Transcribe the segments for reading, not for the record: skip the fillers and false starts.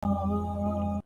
The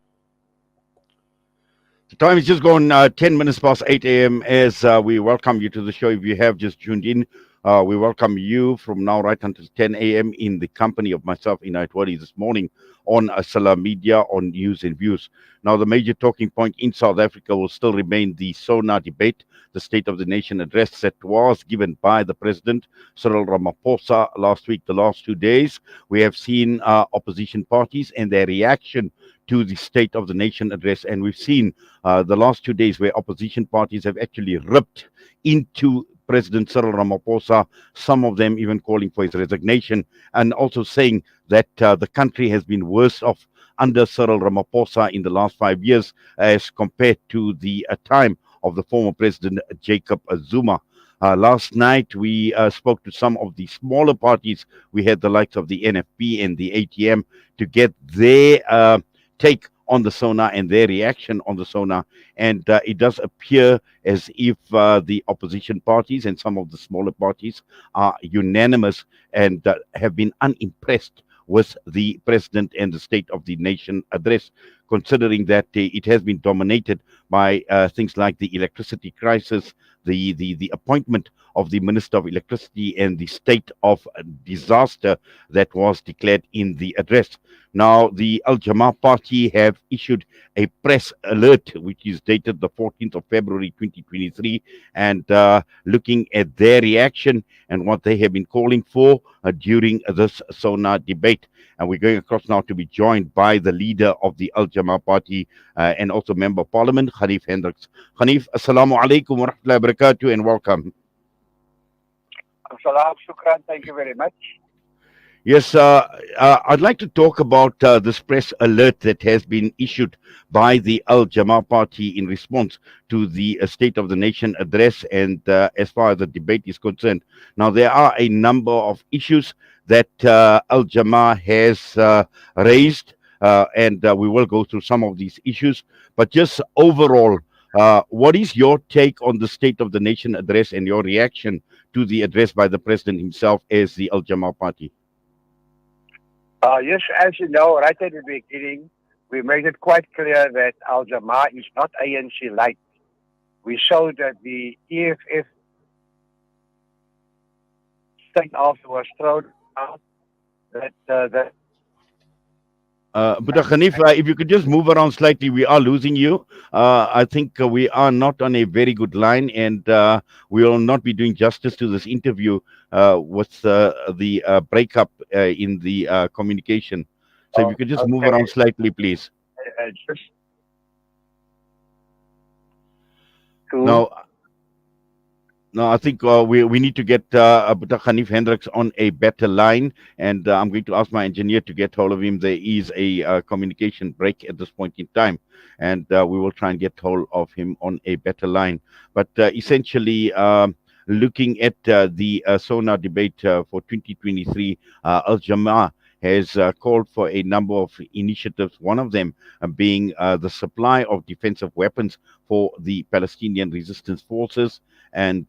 time is just gone 10 minutes past 8 a.m. as we welcome you to the show. If you have just tuned in, we welcome you from now right until 10 a.m. in the company of myself, Inait Wadi, this morning on Salam Media on News and Views. Now, the major talking point in South Africa will still remain the SONA debate, the State of the Nation address that was given by the President, Cyril Ramaphosa, last week, the last 2 days. We have seen opposition parties and their reaction to the State of the Nation address, and we've seen the last 2 days where opposition parties have actually ripped into President Cyril Ramaphosa, some of them even calling for his resignation, and also saying that the country has been worse off under Cyril Ramaphosa in the last 5 years as compared to the time of the former president Jacob Zuma. Last night, we spoke to some of the smaller parties. We had the likes of the NFP and the ATM to get their take on the SONA and their reaction on the SONA. And it does appear as if the opposition parties and some of the smaller parties are unanimous and have been unimpressed with the president and the State of the Nation address, considering that it has been dominated by things like the electricity crisis, the appointment of the Minister of Electricity, and the state of disaster that was declared in the address. Now, the Jama-ah Party have issued a press alert, which is dated the 14th of February 2023, and looking at their reaction and what they have been calling for during this SONA debate. And we're going across now to be joined by the leader of the Jama-ah Party and also Member of Parliament, Ganief Hendricks. Ganief, Assalamu alaikum wa rahmatullahi wa barakatuh, and welcome. Salam, shukran, thank you very much. Yes, I'd like to talk about this press alert that has been issued by the Jama-ah Party in response to the State of the Nation address and as far as the debate is concerned. Now, there are a number of issues that Jama-ah has raised, and we will go through some of these issues. But just overall, what is your take on the State of the Nation address and your reaction to the address by the President himself as the Jama-ah Party? Yes, as you know, right at the beginning, we made it quite clear that Al Jama-ah is not ANC light. We showed that the EFF thing after was thrown out. But Ganief, if you could just move around slightly, we are losing you. I think we are not on a very good line, and we will not be doing justice to this interview with the breakup in the communication. So if you could just move around slightly, please. just Now, no, I think we need to get Ganief Hendricks on a better line, and I'm going to ask my engineer to get hold of him. There is a communication break at this point in time, and we will try and get hold of him on a better line. But essentially, looking at the SONA debate for 2023, Al Jama-ah has called for a number of initiatives, one of them being the supply of defensive weapons for the Palestinian resistance forces, and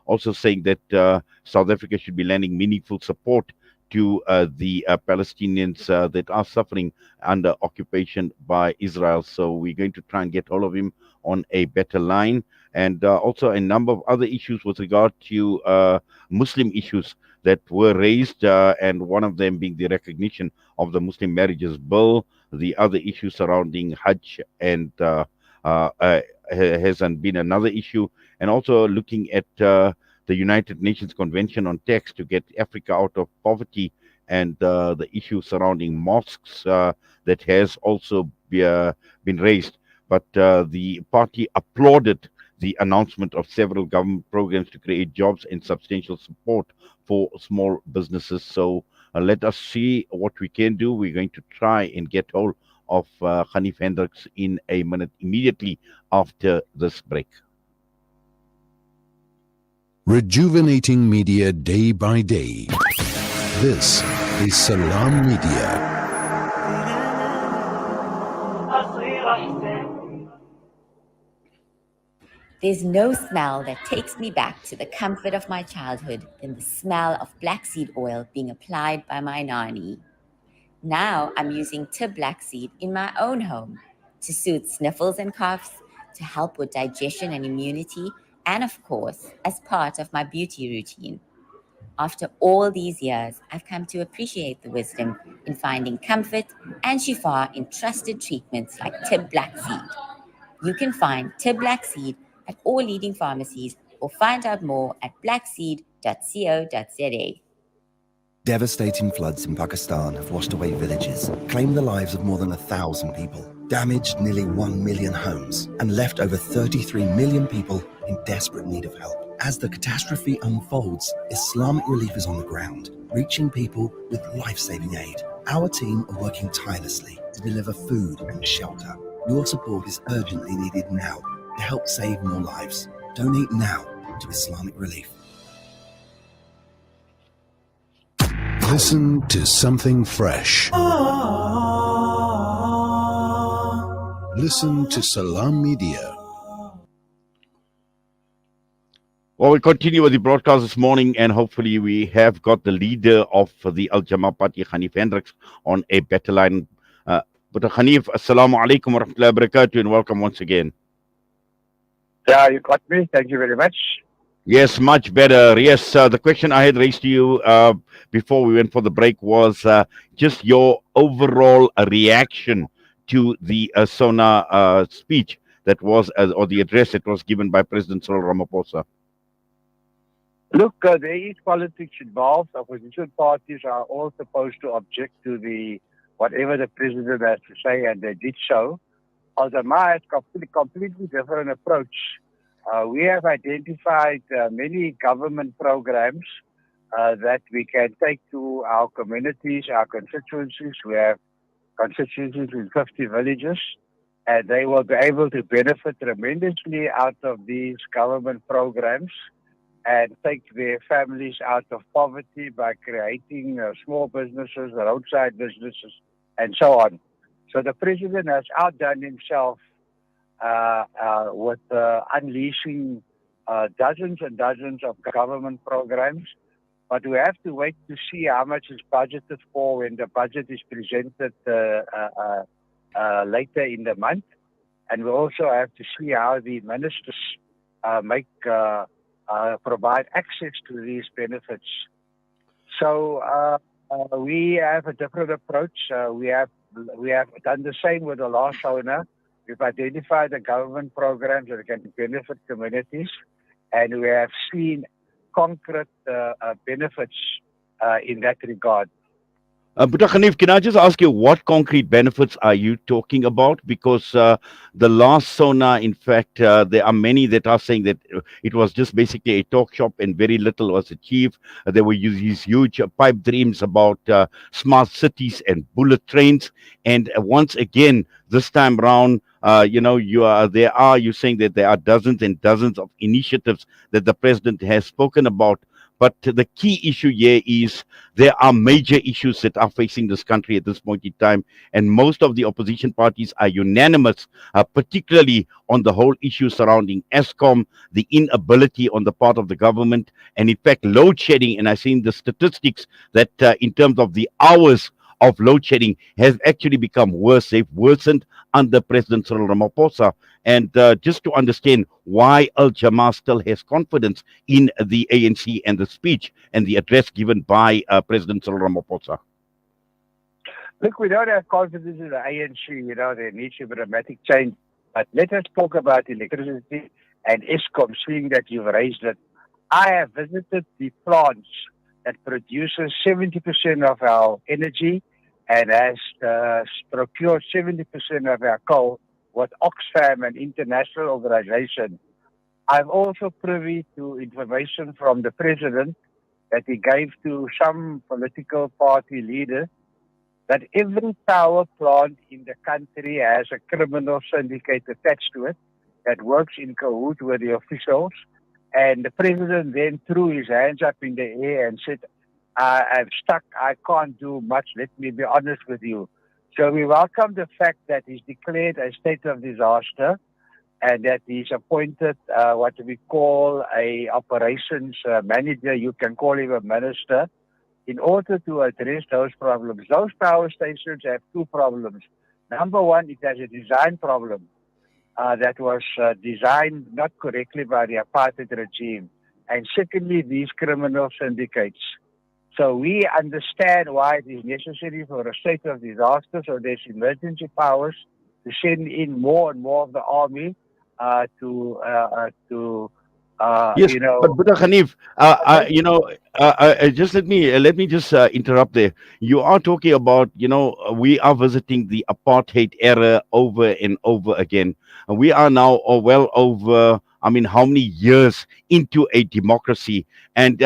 also saying that South Africa should be lending meaningful support to the Palestinians that are suffering under occupation by Israel. So we're going to try and get all of him on a better line, and also a number of other issues with regard to Muslim issues that were raised, and one of them being the recognition of the Muslim Marriages Bill, the other issue surrounding Hajj, and has been another issue, and also looking at the United Nations Convention on Tax to get Africa out of poverty, and the issue surrounding mosques that has also been raised. But the party applauded the announcement of several government programs to create jobs and substantial support for small businesses. So let us see what we can do. We're going to try and get hold of Ganief Hendricks in a minute, immediately after this break. Rejuvenating media day by day. This is Salam Media. There's no smell that takes me back to the comfort of my childhood than the smell of black seed oil being applied by my nanny. Now I'm using tib black seed in my own home to soothe sniffles and coughs, to help with digestion and immunity, and of course, as part of my beauty routine. After all these years, I've come to appreciate the wisdom in finding comfort and shifa in trusted treatments like tib black seed. You can find tib black seed at all leading pharmacies or find out more at blackseed.co.za. Devastating floods in Pakistan have washed away villages, claimed the lives of more than 1,000 people, damaged nearly 1 million homes, and left over 33 million people in desperate need of help. As the catastrophe unfolds, Islamic Relief is on the ground, reaching people with life-saving aid. Our team are working tirelessly to deliver food and shelter. Your support is urgently needed now to help save more lives. Donate now to Islamic Relief. Listen to something fresh. Listen to Salam Media. Well, we continue with the broadcast this morning, and hopefully we have got the leader of the Jama-ah Party, Ganief Hendricks, on a better line. But Ganief, assalamu alaikum wa rahmatullahi wa barakatuh, and welcome once again. Yeah, you got me. Thank you very much. Yes, much better. Yes, the question I had raised to you before we went for the break was just your overall reaction to the SONA speech that was, or the address that was given by President Cyril Ramaphosa. Look, there is politics involved. Opposition parties are all supposed to object to whatever the president has to say, and they did so. Jama-ah has a completely different approach. We have identified many government programs that we can take to our communities, our constituencies. We have constituencies in 50 villages, and they will be able to benefit tremendously out of these government programs and take their families out of poverty by creating small businesses, roadside businesses, and so on. So the president has outdone himself with unleashing dozens and dozens of government programs. But we have to wait to see how much is budgeted for when the budget is presented later in the month. And we also have to see how the ministers provide access to these benefits. So we have a different approach. We have done the same with the last SONA. We've identified the government programs that can benefit communities, and we have seen concrete benefits in that regard. But Ganief, can I just ask you, what concrete benefits are you talking about? Because the last SONA, in fact, there are many that are saying that it was just basically a talk shop and very little was achieved. There were these huge pipe dreams about smart cities and bullet trains. And once again, this time round, you're saying that there are dozens and dozens of initiatives that the president has spoken about. But the key issue here is there are major issues that are facing this country at this point in time, and most of the opposition parties are unanimous, particularly on the whole issue surrounding ESCOM, the inability on the part of the government, and in fact load shedding. And I've seen the statistics that in terms of the hours of load shedding has actually become worse. They've worsened under President Cyril Ramaphosa. And just to understand why Jama-ah still has confidence in the ANC and the speech and the address given by President Cyril Ramaphosa. Look, we don't have confidence in the ANC. There needs to be dramatic change. But let us talk about electricity and ESCOM, seeing that you've raised it. I have visited the plants that produces 70% of our energy and has procured 70% of our coal with Oxfam, an international organization. I'm also privy to information from the president that he gave to some political party leaders that every power plant in the country has a criminal syndicate attached to it that works in cahoots with the officials. And the president then threw his hands up in the air and said, I'm stuck, I can't do much, let me be honest with you. So we welcome the fact that he's declared a state of disaster and that he's appointed what we call a operations manager. You can call him a minister in order to address those problems. Those power stations have two problems. Number one, it has a design problem that was designed not correctly by the apartheid regime. And secondly, these criminal syndicates. So we understand why it is necessary for a state of disaster, so there's emergency powers to send in more and more of the army Yes, you know. but Buddha Hanif, just let me just interrupt there. You are talking about, we are visiting the apartheid era over and over again, and we are now well over, I mean, how many years into a democracy, and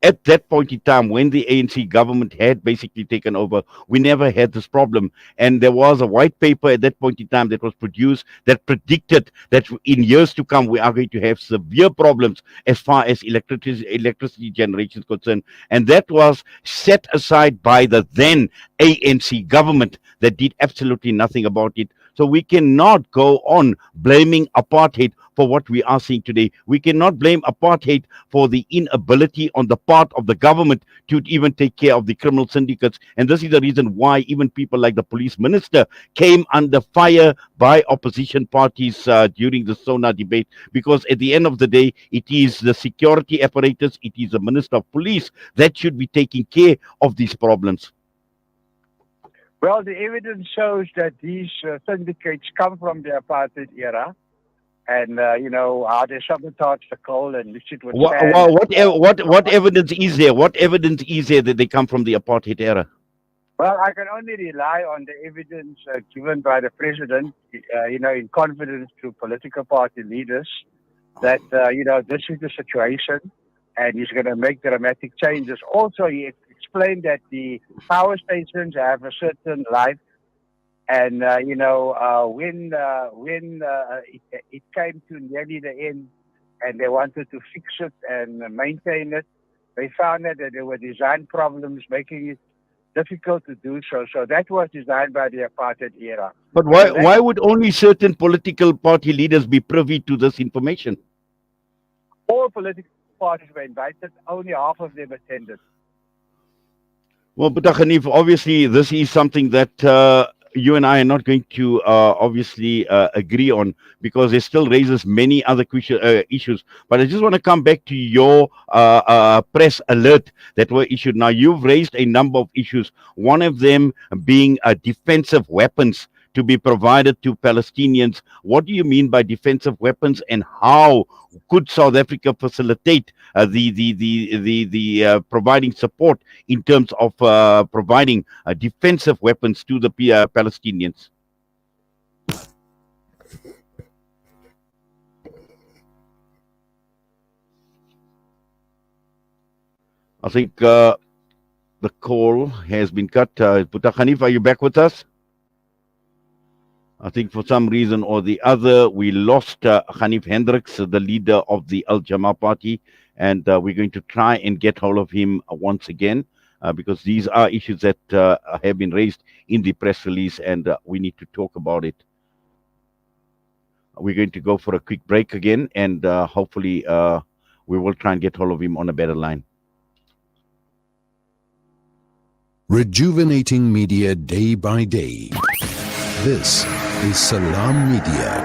at that point in time, when the ANC government had basically taken over, we never had this problem. And there was a white paper at that point in time that was produced that predicted that in years to come, we are going to have severe problems as far as electricity generation is concerned. And that was set aside by the then ANC government that did absolutely nothing about it. So we cannot go on blaming apartheid for what we are seeing today. We cannot blame apartheid for the inability on the part of the government to even take care of the criminal syndicates. And this is the reason why even people like the police minister came under fire by opposition parties during the SONA debate, because at the end of the day, it is the security apparatus, it is the minister of police that should be taking care of these problems. Well, the evidence shows that these syndicates come from the apartheid era, and how they sabotage the coal and mix it with sand. What evidence is there? What evidence is there that they come from the apartheid era? Well, I can only rely on the evidence given by the president, in confidence to political party leaders, that this is the situation, and he's going to make dramatic changes. Also, he explained that the power stations have a certain life, and when it came to nearly the end, and they wanted to fix it and maintain it, they found that there were design problems making it difficult to do so. So that was designed by the apartheid era. But why would only certain political party leaders be privy to this information? All political parties were invited, only half of them attended. Well, but Ganief, obviously, this is something that you and I are not going to obviously agree on, because it still raises many other issues. But I just want to come back to your press alert that were issued. Now, you've raised a number of issues, one of them being defensive weapons to be provided to Palestinians. What do you mean by defensive weapons, and how could South Africa facilitate the providing support in terms of providing defensive weapons to the Palestinians? I think the call has been cut. Buddha Ganief, are you back with us? I think for some reason or the other, we lost Ganief Hendricks, the leader of the Jama-ah Party, and we're going to try and get hold of him once again, because these are issues that have been raised in the press release, and we need to talk about it. We're going to go for a quick break again, and hopefully we will try and get hold of him on a better line. Rejuvenating media day by day. This is Salam Media.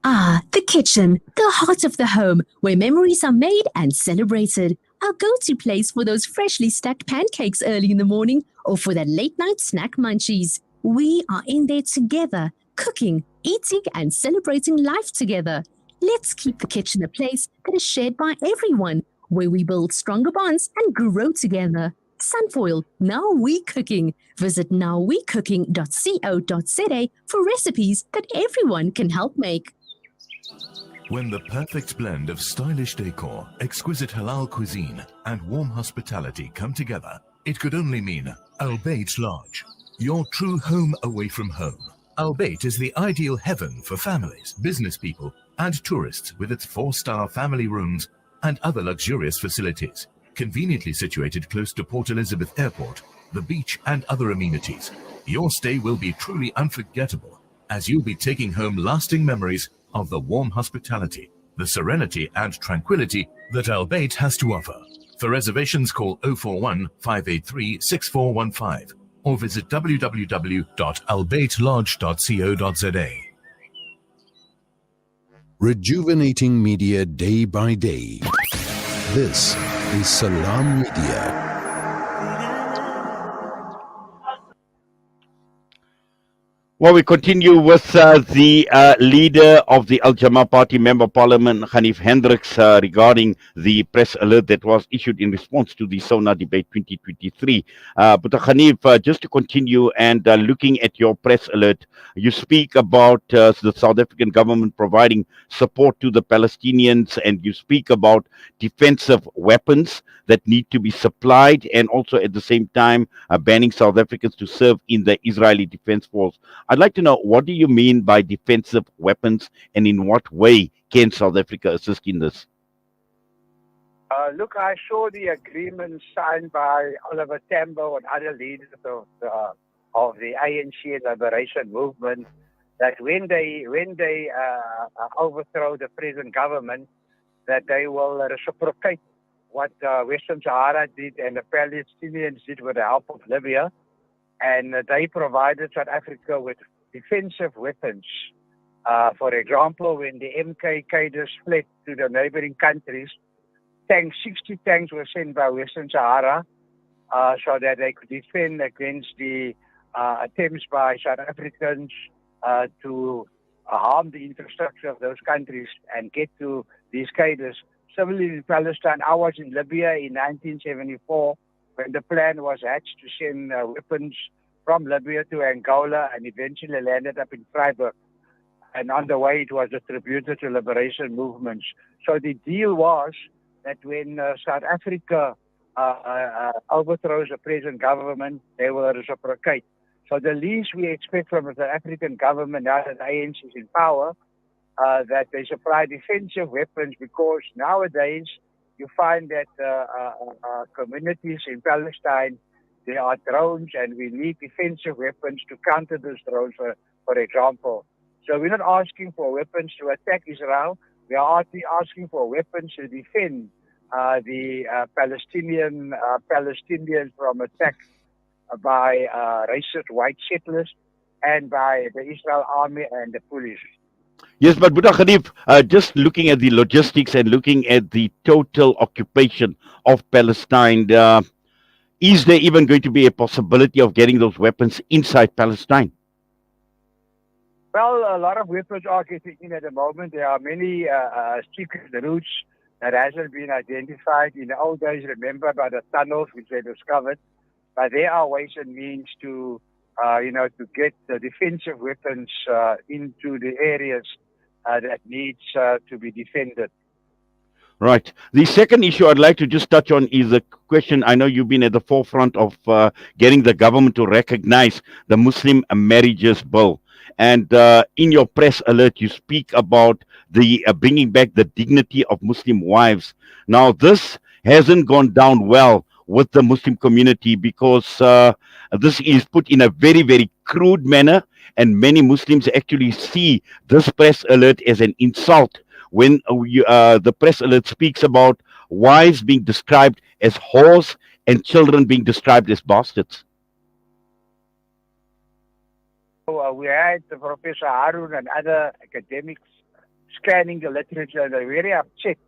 Ah, the kitchen, the heart of the home, where memories are made and celebrated. Our go-to place for those freshly stacked pancakes early in the morning, or for that late-night snack munchies. We are in there together, cooking, eating, and celebrating life together. Let's keep the kitchen a place that is shared by everyone, where we build stronger bonds and grow together. Sunfoil, Now We Cooking. Visit nowwecooking.co.za for recipes that everyone can help make. When the perfect blend of stylish decor, exquisite halal cuisine, and warm hospitality come together, it could only mean Al Bayt Lodge, your true home away from home. Al Bayt is the ideal heaven for families, business people, and tourists, with its 4-star family rooms and other luxurious facilities, conveniently situated close to Port Elizabeth Airport, the beach, and other amenities. Your stay will be truly unforgettable, as you'll be taking home lasting memories of the warm hospitality, the serenity and tranquility that Al Bayt has to offer. For reservations, call 041 583 6415 or visit www.albaytlodge.co.za. Rejuvenating media day by day. This is Salam Media. Well, we continue with the leader of the Jama-ah Party Member Parliament, Ganief Hendricks, regarding the press alert that was issued in response to the SONA debate 2023. But Ganief, just to continue and looking at your press alert, you speak about the South African government providing support to the Palestinians, and you speak about defensive weapons that need to be supplied, and also at the same time banning South Africans to serve in the Israeli Defense Force. I'd like to know, what do you mean by defensive weapons, and in what way can South Africa assist in this? Look, I saw the agreement signed by Oliver Tambo and other leaders of the ANC liberation movement that when they overthrow the present government, that they will reciprocate what Western Sahara did and the Palestinians did with the help of Libya. And they provided South Africa with defensive weapons. For example, when the MK cadres fled to the neighboring countries, 60 tanks were sent by Western Sahara so that they could defend against the attempts by South Africans to harm the infrastructure of those countries and get to these cadres. Similarly, in Palestine, I was in Libya in 1974 when the plan was hatched to send weapons from Libya to Angola and eventually landed up in Freiburg. And on the way, it was distributed to liberation movements. So the deal was that when South Africa overthrows the present government, they will reciprocate. So the least we expect from the South African government now that the ANC is in power, that they supply defensive weapons, because nowadays you find that communities in Palestine, there are drones, and we need defensive weapons to counter those drones, for example. So we're not asking for weapons to attack Israel. We are asking for weapons to defend the Palestinians from attack by racist white settlers and by the Israel army and the police. Yes, but Buddha Ganief, just looking at the logistics and looking at the total occupation of Palestine, is there even going to be a possibility of getting those weapons inside Palestine? Well, a lot of weapons are getting in at the moment. There are many secret routes that hasn't been identified. In the old days, remember, by the tunnels which they discovered. But there are ways and means to get the defensive weapons into the areas that needs to be defended. Right. The second issue I'd like to just touch on is a question. I know you've been at the forefront of getting the government to recognize the Muslim Marriages Bill. And in your press alert, you speak about the bringing back the dignity of Muslim wives. Now, this hasn't gone down well with the Muslim community, because this is put in a very, very crude manner, and many Muslims actually see this press alert as an insult when the press alert speaks about wives being described as whores and children being described as bastards. So, we had Professor Harun and other academics scanning the literature, and they're very upset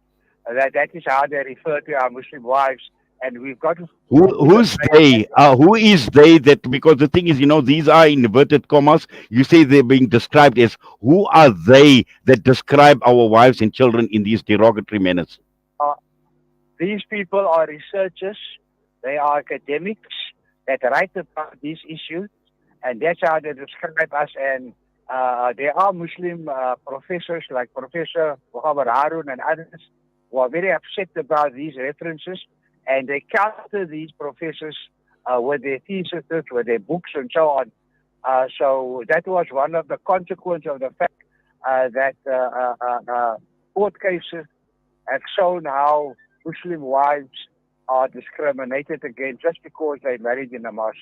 that is how they refer to our Muslim wives. And we've got to... Who's they? Who is they? That, because the thing is, these are inverted commas. You say they're being described as, who are they that describe our wives and children in these derogatory manners? These people are researchers. They are academics that write about these issues, and that's how they describe us. And there are Muslim professors like Professor Muhammad Harun and others who are very upset about these references. And they counter these professors with their theses, with their books, and so on. So that was one of the consequences of the fact that court cases have shown how Muslim wives are discriminated against just because they married in a mosque.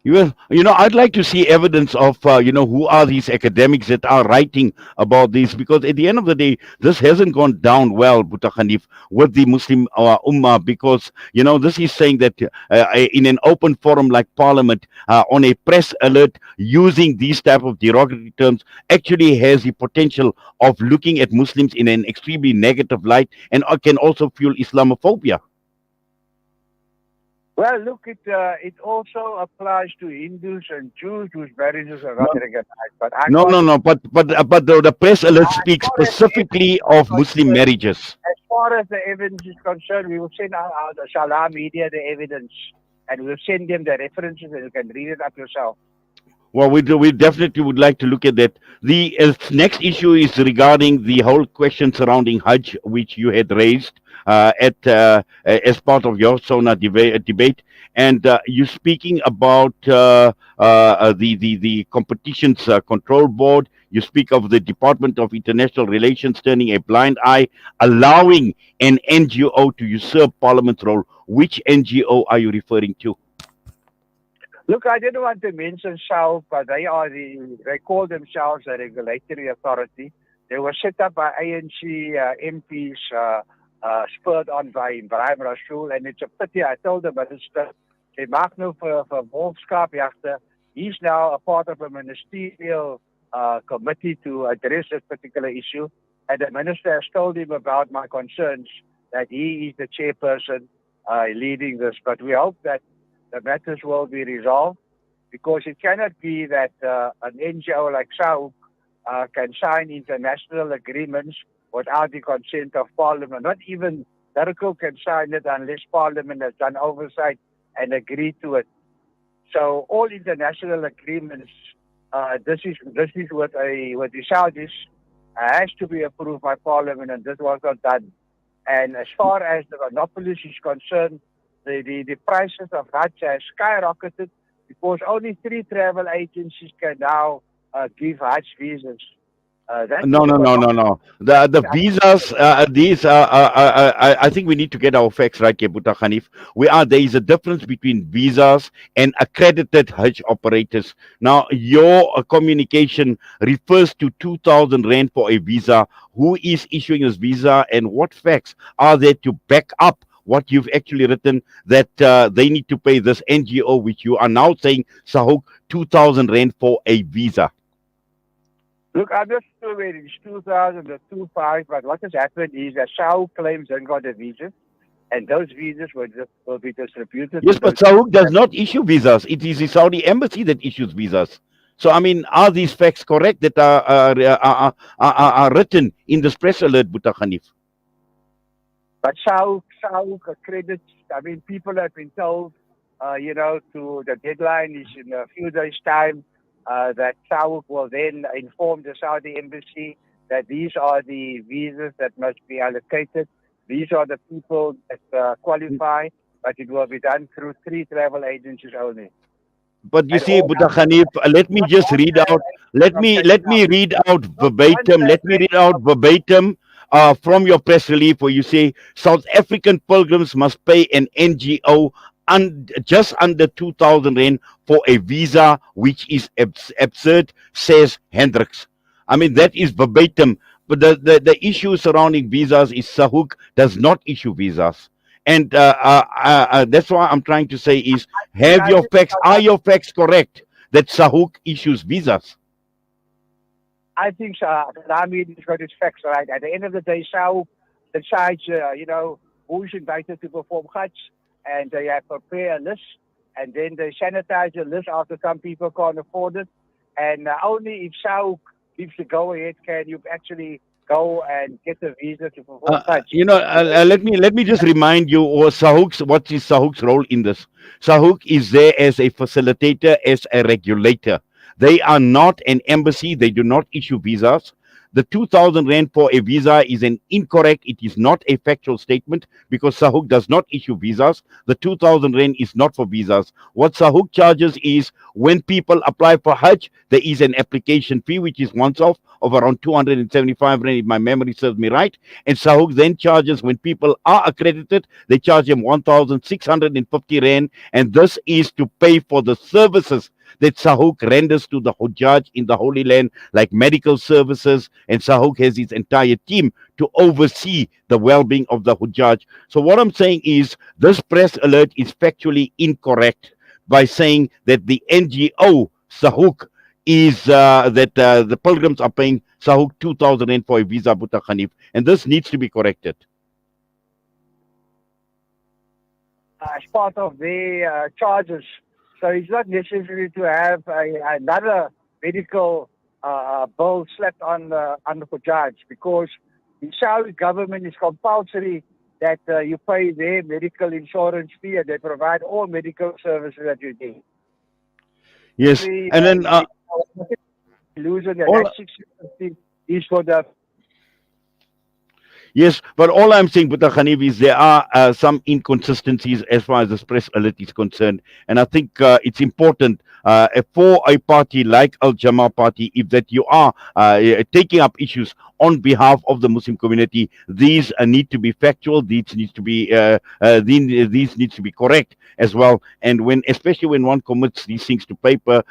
I'd like to see evidence of, who are these academics that are writing about this, because at the end of the day, this hasn't gone down well, Buta Khanif, with the Muslim Ummah, because, this is saying that in an open forum like Parliament, on a press alert, using these type of derogatory terms actually has the potential of looking at Muslims in an extremely negative light, and can also fuel Islamophobia. Well, look, it also applies to Hindus and Jews whose marriages are not recognized. But I No, can't, no, no. But the press alert as speaks far as the specifically evidence of is Muslim concerned, marriages. as far as the evidence is concerned, we will send out the Salah media the evidence, and we'll send them the references, and you can read it up yourself. Well, we definitely would like to look at that. The next issue is regarding the whole question surrounding Hajj, which you had raised at as part of your SONA debate, and you speaking about the competitions control board. You speak of the Department of International Relations turning a blind eye, allowing an NGO to usurp Parliament's role. Which NGO are you referring to? Look, I didn't want to mention South, but they call themselves a regulatory authority. They were set up by ANC MPs, spurred on by Ibrahim Rasool, and it's a pity. I told the minister, they maak nou vir wolfskaapjagte. He's now a part of a ministerial committee to address this particular issue, and the minister has told him about my concerns, that he is the chairperson leading this. But we hope that the matters will be resolved, because it cannot be that an NGO like SAUK can sign international agreements without the consent of Parliament. Not even Turco can sign it unless Parliament has done oversight and agreed to it. So all international agreements, this is what the Saudis has to be approved by Parliament, and this was not done. And as far as the monopolies is concerned, the prices of Hajj has skyrocketed, because only 3 travel agencies can now give Hajj visas. No. The visas, I think we need to get our facts right here, Buta Khanif. There is a difference between visas and accredited Hajj operators. Now, your communication refers to 2,000 Rand for a visa. Who is issuing this visa, and what facts are there to back up what you've actually written, that they need to pay this NGO, which you are now saying, Sahuk, 2,000 Rand for a visa? Look, I'm not sure whether it's 2,000 or 2,500, but what has happened is that Sahuk claims they got the visas, and those visas will be distributed. Yes, but Sahuk does not issue visas. It is the Saudi embassy that issues visas. So, I mean, are these facts correct that are written in this press alert, Buta Khanif? But Sahuk accredits, I mean, people have been told, to the deadline is in a few days' time, that Sahuk will then inform the Saudi embassy that these are the visas that must be allocated. These are the people that qualify, but it will be done through 3 travel agencies only. But you see, Buta Khanif, let me just read out. Let me read out verbatim. Let me read out verbatim from your press release, where you say South African pilgrims must pay an NGO just under 2,000 Rand for a visa, which is absurd, says Hendricks. I mean, that is verbatim. But the issue surrounding visas is Sahuk does not issue visas. And that's why I'm trying to say is, are your facts correct that Sahuk issues visas? I think Rami has got his facts right. At the end of the day, Sahuk decides, who's invited to perform Hajj, and they have prepare a list, and then they sanitize the list after some people can't afford it. And only if Sahuk gives the go-ahead can you actually go and get a visa to perform Hajj. Let me just remind you, what is Sahuk's role in this? Sahuk is there as a facilitator, as a regulator. They are not an embassy. They do not issue visas. the 2,000 rand for a visa is an incorrect. It is not a factual statement because Sahuk does not issue visas. The 2,000 rand is not for visas. What Sahuk charges is when people apply for Hajj, there is an application fee which is once off of around 275 rand, if my memory serves me right. And Sahuk then charges when people are accredited, they charge them 1,650 rand, and this is to pay for the services that Sahuk renders to the Hujjaj in the Holy Land, like medical services, and Sahuk has his entire team to oversee the well-being of the Hujjaj. So what I'm saying is this press alert is factually incorrect by saying that the NGO Sahuk is that the pilgrims are paying Sahuk 2,000 rand for a visa, Buta Ganief, and this needs to be corrected. As part of their charges. So it's not necessary to have another medical bill slapped on the Hujjaj, because the Saudi government is compulsory that you pay their medical insurance fee, and they provide all medical services that you need. Yes, and then losing the all- next 650 is for the. yes, but all I'm saying, Buta Ganief, is there are some inconsistencies as far as this press alert is concerned. And I think it's important for a party like Jama-ah Party, if that you are taking up issues on behalf of the Muslim community, these need to be factual, these needs to be these needs to be correct as well. And especially when one commits these things to paper,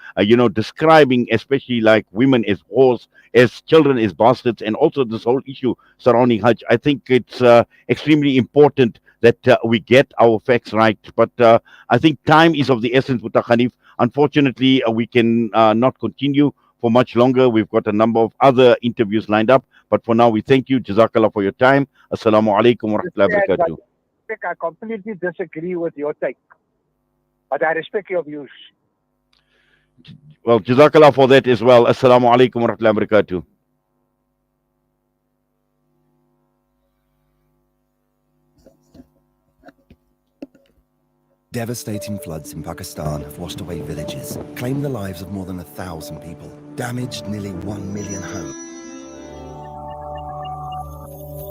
describing especially like women as whores, as children as bastards, and also this whole issue surrounding Hajj, I think it's extremely important that we get our facts right. But I think time is of the essence, Buta Ganief. Unfortunately, we can not continue for much longer. We've got a number of other interviews lined up. But for now, we thank you. Jazakallah for your time. Assalamu alaikum wa rahmatullahi wa barakatuh. I completely disagree with your take, but I respect your views. Well, Jazakallah for that as well. Assalamu alaikum wa rahmatullahi wa barakatuh. Devastating floods in Pakistan have washed away villages, claimed the lives of more than 1,000 people, damaged nearly 1 million homes.